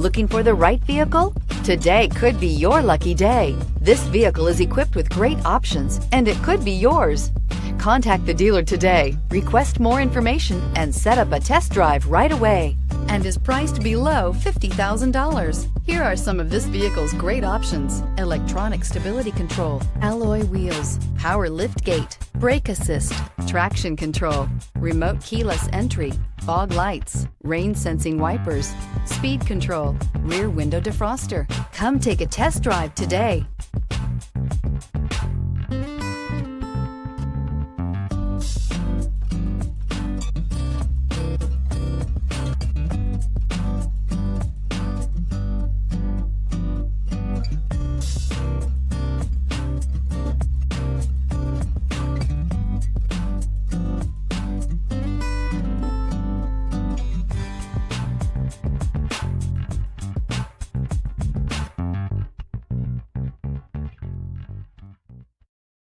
Looking for the right vehicle? Today could be your lucky day. This vehicle is equipped with great options and it could be yours. Contact the dealer today, request more information, and set up a test drive right away. And is priced below $50,000. Here are some of this vehicle's great options: electronic stability control, alloy wheels, power lift gate, brake assist, traction control, remote keyless entry, fog lights, rain sensing wipers, speed control, rear window defroster. Come take a test drive today.